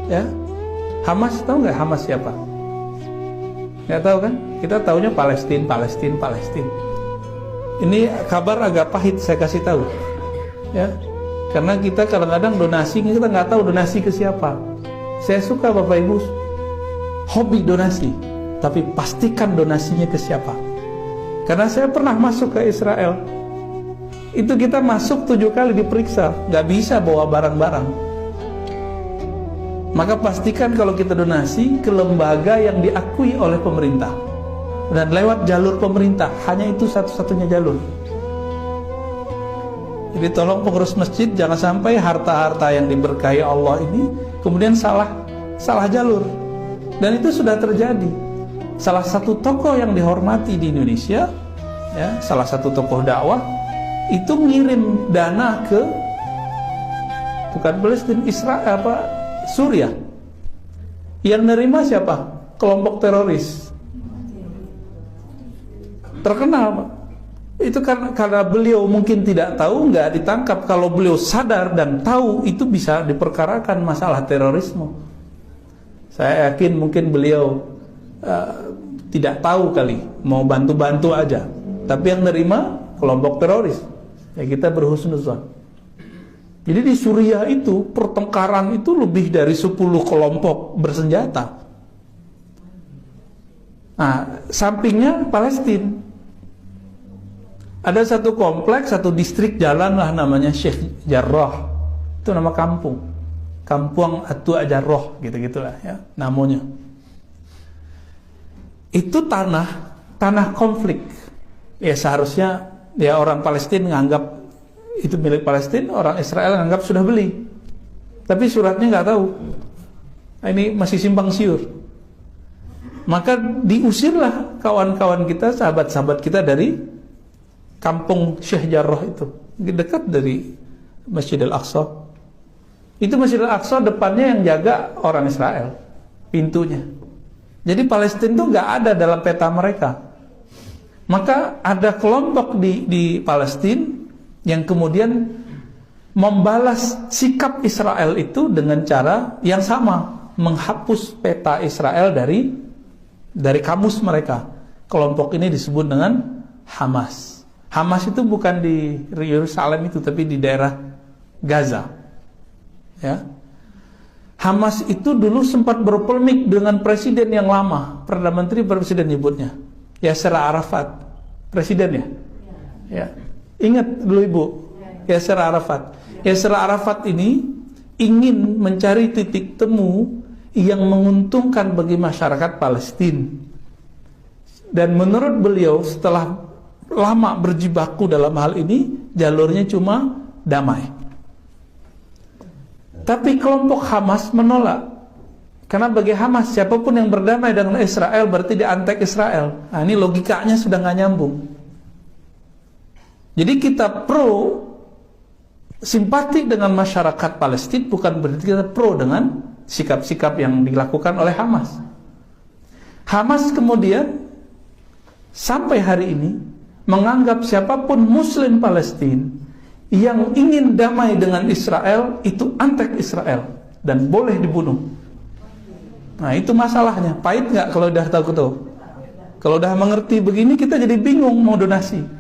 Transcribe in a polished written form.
Ya, Hamas, tahu nggak Hamas siapa? Nggak tahu kan? Kita taunya Palestina. Ini kabar agak pahit saya kasih tahu, ya, karena kita kadang-kadang donasi kita nggak tahu donasi ke siapa. Saya suka Bapak Ibu hobi donasi, tapi pastikan donasinya ke siapa. Karena saya pernah masuk ke Israel, itu kita masuk 7 kali diperiksa, nggak bisa bawa barang-barang. Maka pastikan kalau kita donasi ke lembaga yang diakui oleh pemerintah dan lewat jalur pemerintah, hanya itu satu-satunya jalur. Jadi tolong pengurus masjid jangan sampai harta-harta yang diberkahi Allah ini kemudian salah jalur. Dan itu sudah terjadi. Salah satu tokoh yang dihormati di Indonesia, ya, salah satu tokoh dakwah itu ngirim dana ke bukan Palestina, Israel, Suriah. Yang nerima siapa? Kelompok teroris. Terkenal, Pak. Itu karena beliau mungkin tidak tahu, nggak ditangkap. Kalau beliau sadar dan tahu, itu bisa diperkarakan masalah terorisme. Saya yakin mungkin beliau tidak tahu kali, mau bantu-bantu aja. Tapi yang nerima kelompok teroris. Ya kita berhusnuzon. Jadi di Suriah itu pertengkaran itu lebih dari 10 kelompok bersenjata. Nah, sampingnya Palestina. Ada satu kompleks, satu distrik jalan lah namanya Sheikh Jarrah. Itu nama kampung. Kampung Atu Jarrah, gitu-gitulah ya namanya. Itu tanah konflik. Ya seharusnya ya orang Palestina nganggap itu milik Palestina, orang Israel nganggap sudah beli. Tapi suratnya nggak tahu. Ini masih simpang siur. Maka diusirlah kawan-kawan kita, sahabat-sahabat kita dari kampung Sheikh Jarrah itu, dekat dari Masjid Al-Aqsa. Itu Masjid Al-Aqsa depannya yang jaga orang Israel, pintunya. Jadi Palestina itu nggak ada dalam peta mereka. Maka ada kelompok di Palestina yang kemudian membalas sikap Israel itu dengan cara yang sama, menghapus peta Israel dari kamus mereka. Kelompok ini disebut dengan Hamas. Hamas itu bukan di Yerusalem itu, tapi di daerah Gaza. Ya. Hamas itu dulu sempat berpolemik dengan presiden yang lama, Perdana Menteri presiden nyebutnya, Yasser Arafat, presiden ya. Ya. Ingat dulu Ibu, Yasser Arafat. Yasser Arafat ini ingin mencari titik temu yang menguntungkan bagi masyarakat Palestina. Dan menurut beliau setelah lama berjibaku dalam hal ini, jalurnya cuma damai. Tapi kelompok Hamas menolak. Karena bagi Hamas, siapapun yang berdamai dengan Israel berarti dia antek Israel. Nah, ini logikanya sudah nggak nyambung. Jadi kita pro simpati dengan masyarakat Palestina, bukan berarti kita pro dengan sikap-sikap yang dilakukan oleh Hamas. Hamas kemudian sampai hari ini menganggap siapapun Muslim Palestina yang ingin damai dengan Israel itu antek Israel dan boleh dibunuh. Nah itu masalahnya. Pahit nggak kalau udah tahu? Kalau udah mengerti begini kita jadi bingung mau donasi.